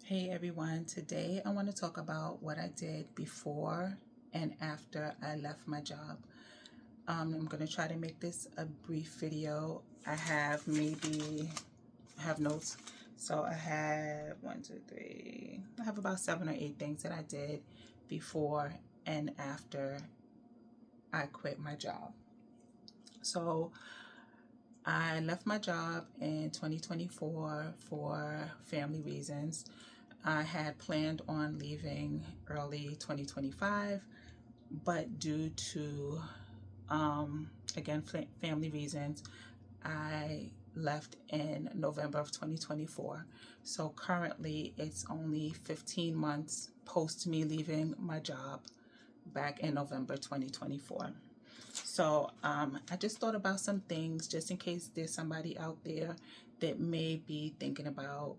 Hey everyone, today I want to talk about what I did before and after I left my job. I'm going to try to make this a brief video. I have notes. So I have I have about 7 or 8 things that I did before and after I quit my job. So I left my job in 2024 for family reasons. I had planned on leaving early 2025, but due to, again, family reasons, I left in November of 2024. So currently, it's only 15 months post me leaving my job back in November 2024. So I just thought about some things just in case there's somebody out there that may be thinking about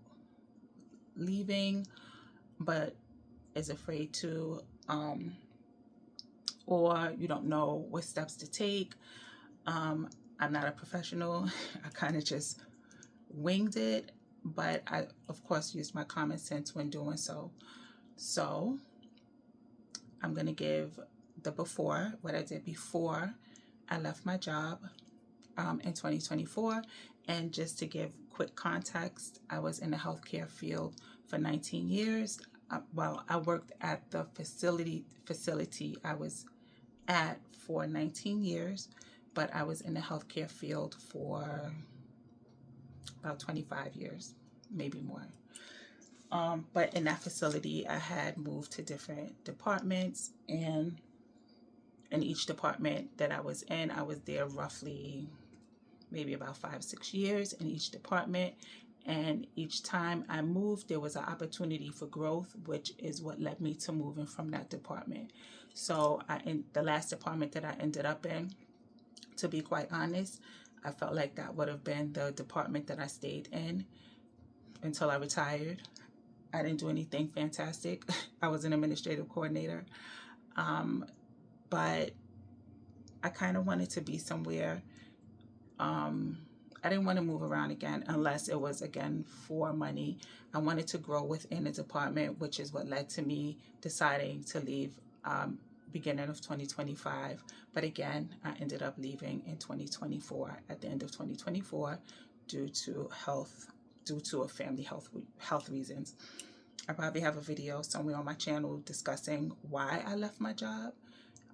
leaving but is afraid to, or you don't know what steps to take. I'm not a professional. I kind of just winged it, but I, of course, used my common sense when doing so. So I'm going to give the before, what I did before I left my job in 2024. And just to give quick context, I was in the healthcare field for 19 years. I worked at the facility I was at for 19 years, but I was in the healthcare field for about 25 years, maybe more. But in that facility, I had moved to different departments, and in each department that I was in, I was there roughly maybe about 5, 6 years in each department. And each time I moved, there was an opportunity for growth, which is what led me to moving from that department. So in the last department that I ended up in, to be quite honest, I felt like that would have been the department that I stayed in until I retired. I didn't do anything fantastic. I was an administrative coordinator. But I kind of wanted to be somewhere. I didn't want to move around again unless it was, again, for money. I wanted to grow within a department, which is what led to me deciding to leave beginning of 2025. But again, I ended up leaving in 2024, at the end of 2024, due to a family health reasons. I probably have a video somewhere on my channel discussing why I left my job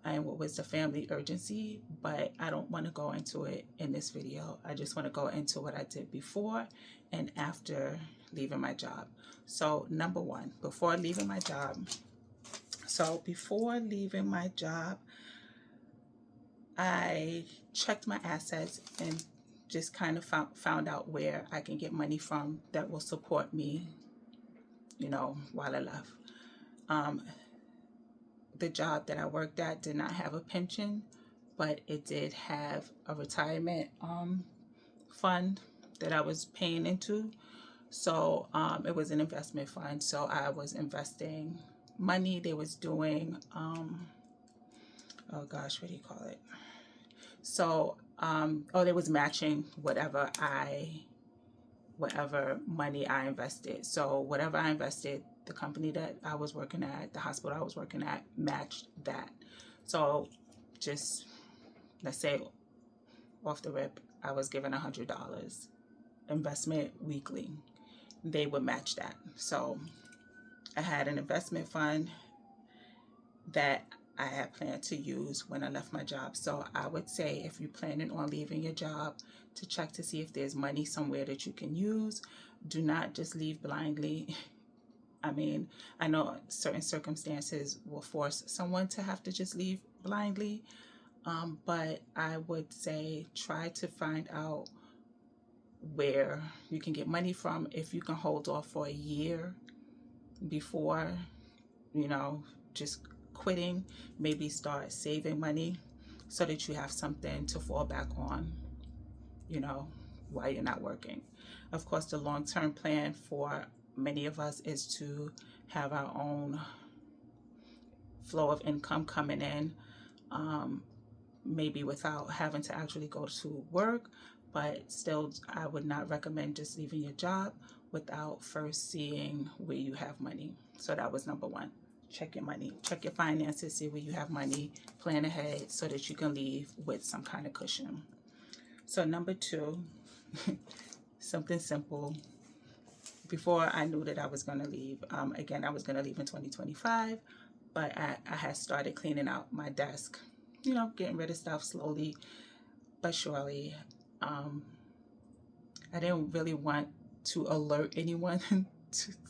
and what was the family urgency, but I don't want to go into it in this video. I just want to go into what I did before and after leaving my job. So number one, before leaving my job. So before leaving my job, I checked my assets and just kind of found out where I can get money from that will support me, while I left. The job that I worked at did not have a pension, but it did have a retirement fund that I was paying into. So it was an investment fund. So I was investing money. They was doing, oh gosh, what do you call it? So, they was matching whatever money I invested. So whatever I invested, the company that I was working at, the hospital I was working at, matched that. So just, let's say off the rip, I was given $100 investment weekly. They would match that. So I had an investment fund that I had planned to use when I left my job. So I would say, if you're planning on leaving your job, to check to see if there's money somewhere that you can use. Do not just leave blindly. I mean, I know certain circumstances will force someone to have to just leave blindly, but I would say try to find out where you can get money from. If you can hold off for a year before, just quitting, maybe start saving money so that you have something to fall back on, while you're not working. Of course, the long-term plan for many of us is to have our own flow of income coming in, maybe without having to actually go to work. But still, I would not recommend just leaving your job without first seeing where you have money. So that was number one. Check your money, check your finances, see where you have money, plan ahead so that you can leave with some kind of cushion. So number two, something simple. Before I knew that I was going to leave, again, I was going to leave in 2025, but I had started cleaning out my desk, getting rid of stuff slowly but surely. I didn't really want to alert anyone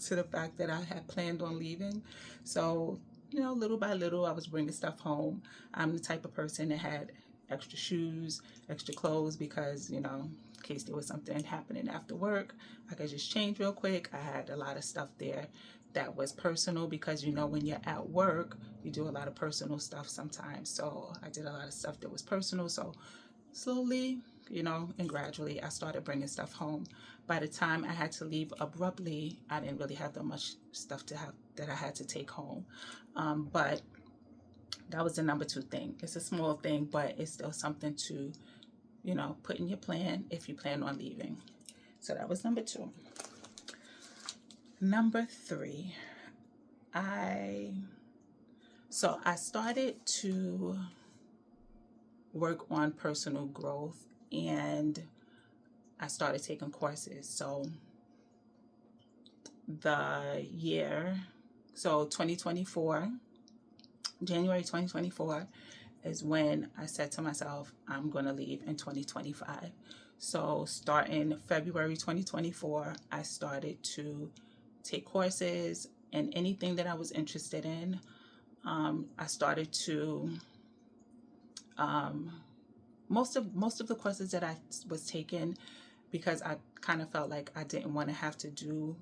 to the fact that I had planned on leaving. So, little by little, I was bringing stuff home. I'm the type of person that had extra shoes, extra clothes, because, in case there was something happening after work, I could just change real quick. I had a lot of stuff there that was personal because, when you're at work, you do a lot of personal stuff sometimes. So I did a lot of stuff that was personal. So slowly, and gradually, I started bringing stuff home. By the time I had to leave abruptly, I didn't really have that much stuff that I had to take home. But that was the number two thing. It's a small thing, but it's still something to, put in your plan if you plan on leaving. So that was number two. Number three, I started to work on personal growth, and I started taking courses. So 2024, January 2024 is when I said to myself, I'm going to leave in 2025. So starting February 2024, I started to take courses and anything that I was interested in. I started to, most of the courses that I was taking, because I kind of felt like I didn't want to have to do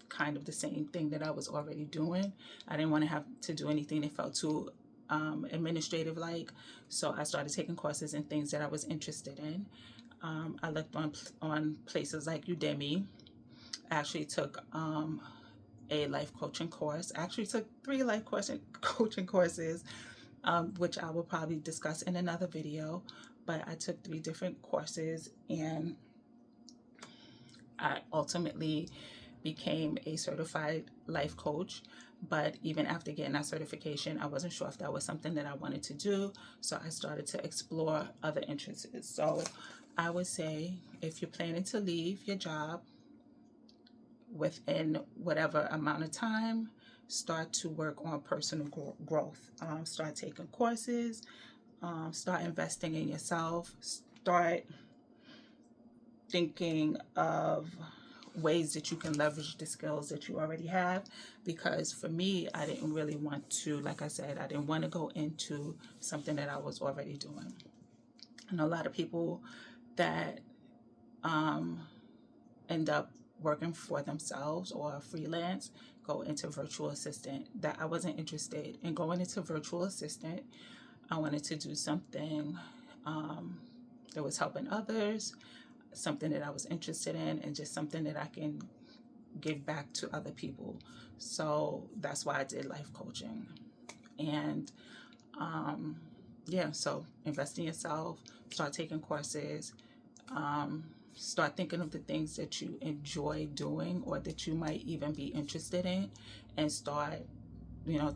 kind of the same thing that I was already doing. I didn't want to have to do anything that felt too administrative like. So I started taking courses in things that I was interested in. I looked on places like Udemy. I actually took a life coaching course. I actually took 3 life coaching courses, which I will probably discuss in another video. But I took 3 different courses, and I ultimately became a certified life coach. But even after getting that certification, I wasn't sure if that was something that I wanted to do. So I started to explore other interests. So I would say, if you're planning to leave your job within whatever amount of time, start to work on personal growth. Start taking courses, start investing in yourself, start thinking of ways that you can leverage the skills that you already have. Because for me, I didn't really want to, like I said, I didn't want to go into something that I was already doing. And a lot of people that end up working for themselves or freelance go into virtual assistant. That I wasn't interested in going into virtual assistant. I wanted to do something that was helping others, something that I was interested in, and just something that I can give back to other people. So that's why I did life coaching. And so invest in yourself, start taking courses, start thinking of the things that you enjoy doing or that you might even be interested in, and start,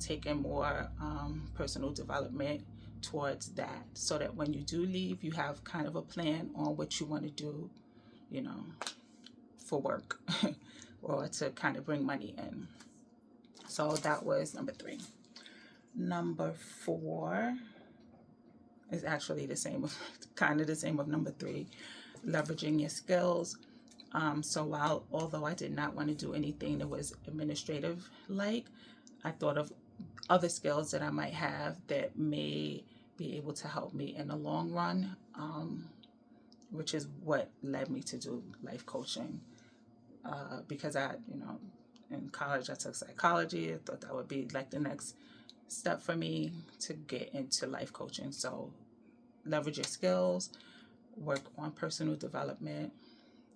taking more personal development towards that, so that when you do leave, you have kind of a plan on what you want to do, for work or to kind of bring money in. So that was number 3. Number 4 is actually the same, kind of the same of number 3, leveraging your skills. So although I did not want to do anything that was administrative like, I thought of other skills that I might have that may be able to help me in the long run, which is what led me to do life coaching. Because in college I took psychology. I thought that would be like the next step for me to get into life coaching. So leverage your skills, work on personal development,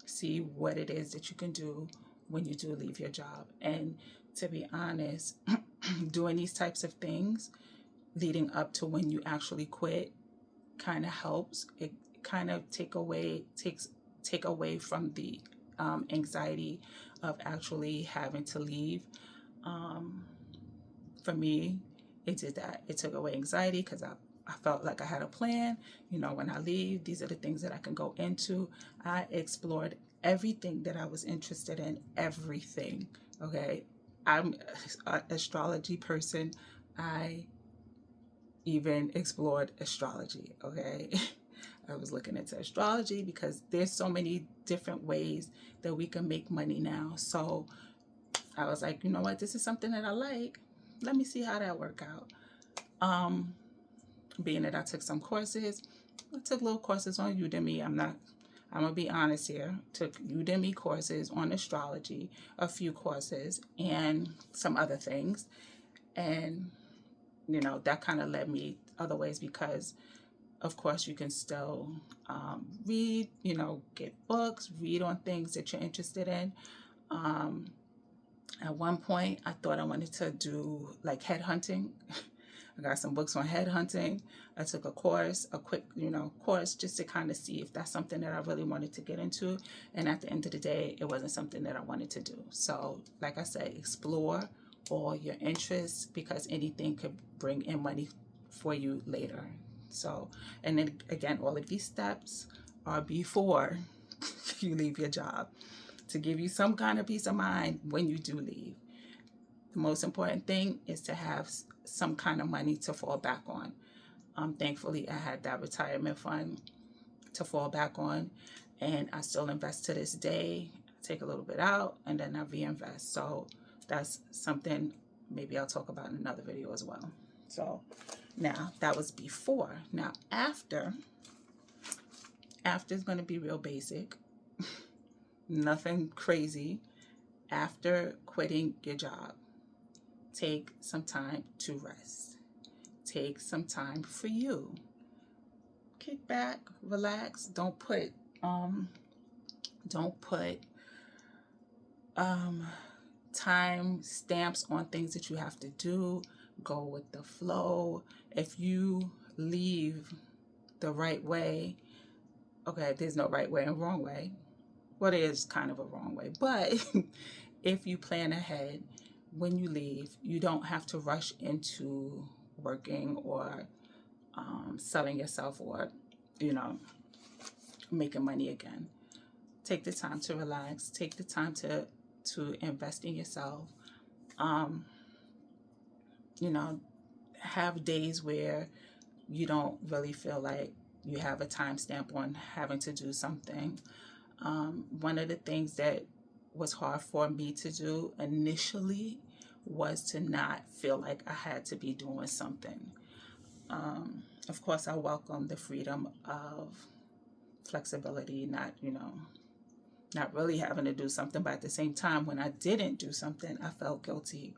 see what it is that you can do when you do leave your job. And to be honest, doing these types of things leading up to when you actually quit kind of helps. It kind of take away from the anxiety of actually having to leave. Um, for me, it did that. It took away anxiety because I felt like I had a plan. You know, when I leave, these are the things that I can go into. I explored everything that I was interested in, everything. Okay. I'm an astrology person. I even explored astrology. Okay. I was looking into astrology because there's so many different ways that we can make money now. So I was like, you know what, this is something that I like. Let me see how that work out. Being that I took some courses, I took little courses on Udemy. I'm gonna be honest here. Took Udemy courses on astrology, a few courses, and some other things. And you know, that kind of led me other ways because of course you can still read, you know, get books, read on things that you're interested in. At one point I thought I wanted to do like headhunting. I got some books on headhunting. I took a course, a quick, you know, course just to kind of see if that's something that I really wanted to get into. And at the end of the day, it wasn't something that I wanted to do. So like I said, explore all your interests because anything could bring in money for you later. So, and then again, all of these steps are before you leave your job to give you some kind of peace of mind when you do leave. The most important thing is to have some kind of money to fall back on. Thankfully, I had that retirement fund to fall back on, and I still invest to this day. I take a little bit out and then I reinvest. So that's something maybe I'll talk about in another video as well. So now that was before. Now after is going to be real basic, nothing crazy. After quitting your job, take some time to rest. Take some time for you. Kick back, relax. Don't put time stamps on things that you have to do. Go with the flow. If you leave the right way, okay, there's no right way and wrong way. Well, there is kind of a wrong way, but if you plan ahead, when you leave, you don't have to rush into working or selling yourself or, you know, making money again. Take the time to relax. Take the time to invest in yourself. You know, have days where you don't really feel like you have a timestamp on having to do something. One of the things that was hard for me to do initially was to not feel like I had to be doing something. Of course, I welcome the freedom of flexibility, not, you know, not really having to do something, but at the same time, when I didn't do something, I felt guilty.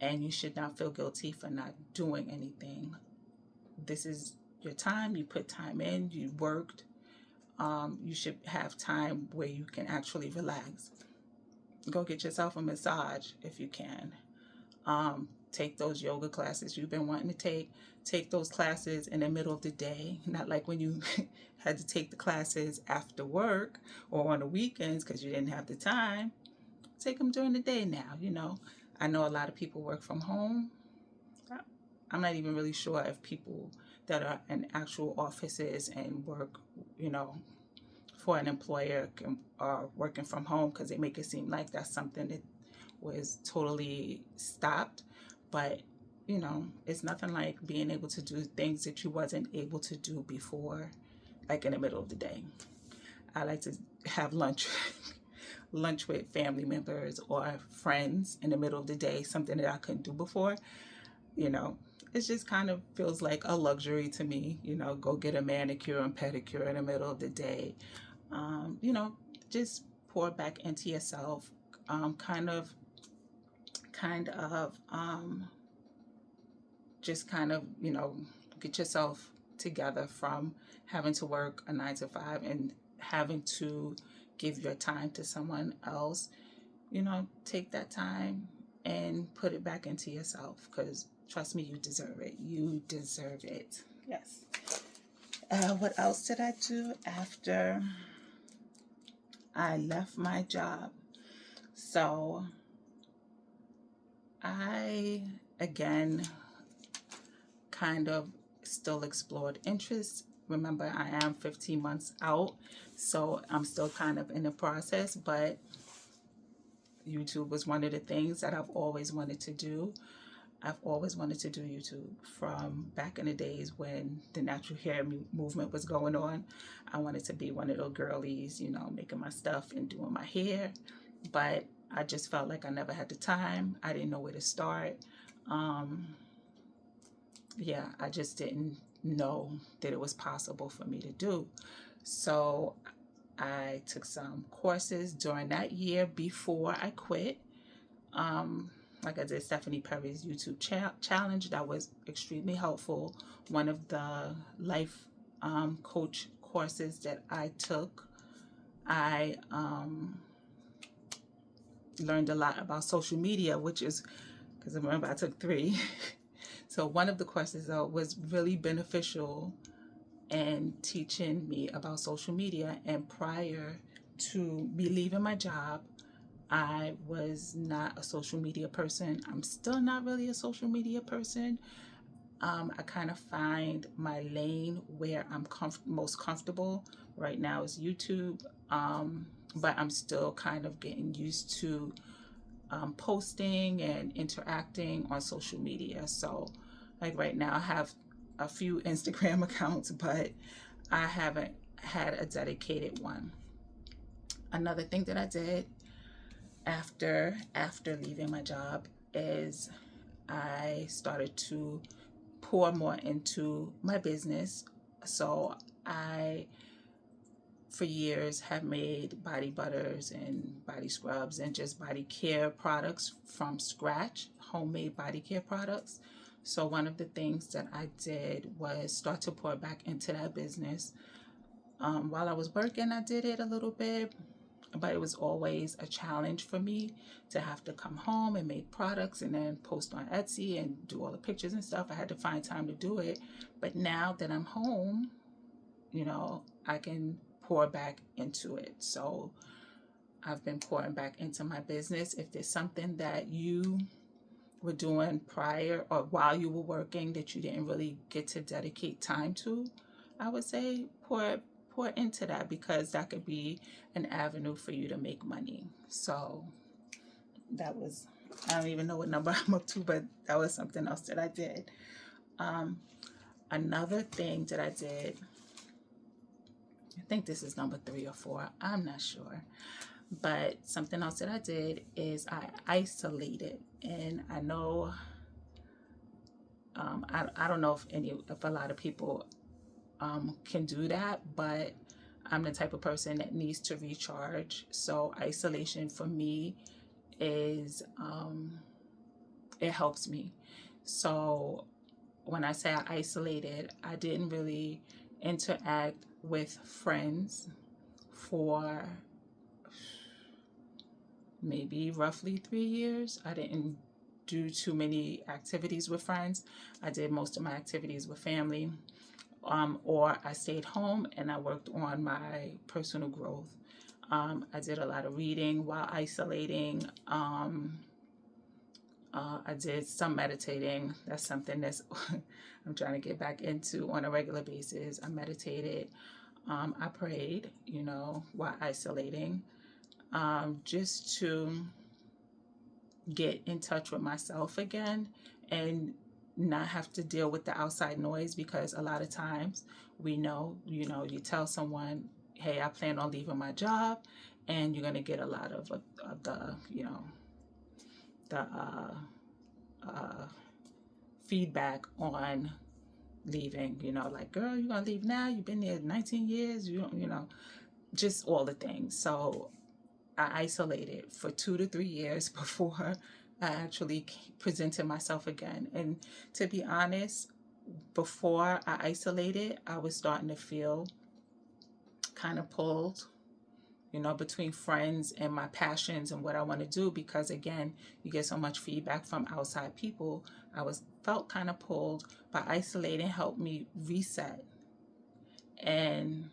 And you should not feel guilty for not doing anything. This is your time. You put time in, you worked. You should have time where you can actually relax. Go get yourself a massage if you can. Take those yoga classes you've been wanting to take. Take those classes in the middle of the day, not like when you had to take the classes after work or on the weekends because you didn't have the time. Take them during the day now, you know. I know a lot of people work from home. I'm not even really sure if people that are in actual offices and work, you know, for an employer are working from home because they make it seem like that's something that was totally stopped. But, you know, it's nothing like being able to do things that you wasn't able to do before, like in the middle of the day. I like to have lunch with family members or friends in the middle of the day, something that I couldn't do before. You know, it just kind of feels like a luxury to me. You know, go get a manicure and pedicure in the middle of the day. You know, just pour back into yourself. Just kind of, you know, get yourself together from having to work a 9 to 5 and having to give your time to someone else. You know, take that time and put it back into yourself because trust me, you deserve it. You deserve it. Yes. What else did I do after I left my job. So I, again, kind of still explored interests. Remember, I am 15 months out, so I'm still kind of in the process, but YouTube was one of the things that I've always wanted to do. I've always wanted to do YouTube from back in the days when the natural hair movement was going on. I wanted to be one of those girlies, you know, making my stuff and doing my hair, but I just felt like I never had the time. I didn't know where to start. Um, yeah, I just didn't know that it was possible for me to do. So I took some courses during that year before I quit. Like I did Stephanie Perry's YouTube challenge. That was extremely helpful. One of the life coach courses that I took, I learned a lot about social media, which is, because remember I took 3. So one of the courses was really beneficial in teaching me about social media. And prior to me leaving my job, I was not a social media person. I'm still not really a social media person. I kind of find my lane where I'm most comfortable right now is YouTube. But I'm still kind of getting used to posting and interacting on social media. So, like right now, I have a few Instagram accounts, but I haven't had a dedicated one. Another thing that I did after leaving my job is I started to pour more into my business. So I, for years, have made body butters and body scrubs and just body care products from scratch, homemade body care products. So one of the things that I did was start to pour back into that business. While I was working, I did it a little bit, but it was always a challenge for me to have to come home and make products and then post on Etsy and do all the pictures and stuff. I had to find time to do it. But now that I'm home, you know, I can pour back into it. So I've been pouring back into my business. If there's something that you were doing prior or while you were working that you didn't really get to dedicate time to, I would say pour into that, because that could be an avenue for you to make money. So that was, I don't even know what number I'm up to, but that was something else that I did. Another thing that I did, I think this is number 3 or 4, I'm not sure. But something else that I did is I isolated. And I know, I don't know if a lot of people can do that, but I'm the type of person that needs to recharge. So isolation for me is, it helps me. So when I say I isolated, I didn't really interact with friends for maybe roughly 3 years. I didn't do too many activities with friends. I did most of my activities with family, or I stayed home and I worked on my personal growth. I did a lot of reading while isolating. I did some meditating. That's something that's I'm trying to get back into on a regular basis. I meditated. I prayed, you know, while isolating, just to get in touch with myself again and not have to deal with the outside noise, because a lot of times we know, you know, you tell someone, hey, I plan on leaving my job, and you're going to get a lot of the, you know, the feedback on leaving, you know, like, girl, you're going to leave now? You've been there 19 years, you know, just all the things. So I isolated for 2 to 3 years before I actually presented myself again. And to be honest, before I isolated, I was starting to feel kind of pulled, you know, between friends and my passions and what I want to do, because again, you get so much feedback from outside people. I felt kind of pulled, but isolating helped me reset and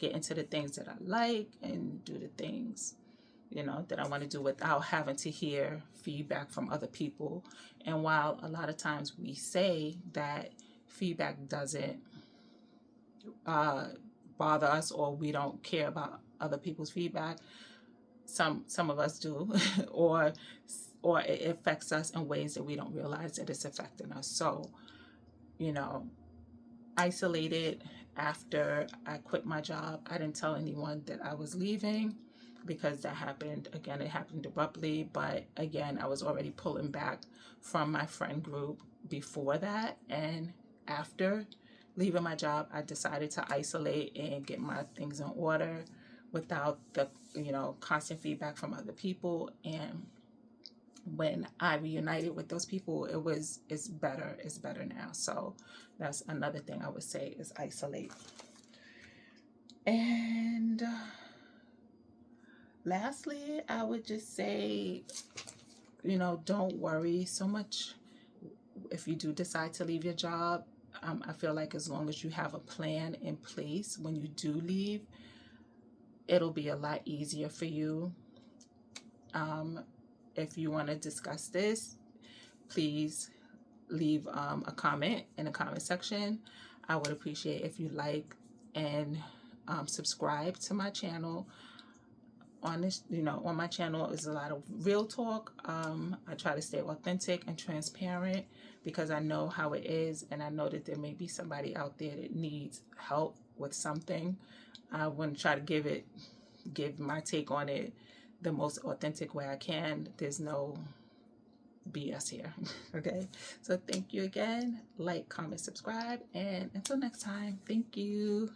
get into the things that I like and do the things, you know, that I want to do without having to hear feedback from other people. And while a lot of times we say that feedback doesn't uh, bother us, or we don't care about other people's feedback, some of us do, or it affects us in ways that we don't realize that it's affecting us. So, you know, isolated after I quit my job. I didn't tell anyone that I was leaving because that happened, again, it happened abruptly, but again, I was already pulling back from my friend group before that. And after leaving my job, I decided to isolate and get my things in order without the, you know, constant feedback from other people. And when I reunited with those people, it's better now. So that's another thing I would say is isolate. And lastly, I would just say, you know, don't worry so much if you do decide to leave your job. I feel like as long as you have a plan in place when you do leave, it'll be a lot easier for you. If you want to discuss this, please leave a comment in the comment section. I would appreciate if you like and subscribe to my channel. On this, you know, on my channel is a lot of real talk. I try to stay authentic and transparent because I know how it is, and I know that there may be somebody out there that needs help with something. I want to try to give my take on it the most authentic way I can. There's no BS here. Okay, so thank you again. Like, comment, subscribe, and until next time, thank you.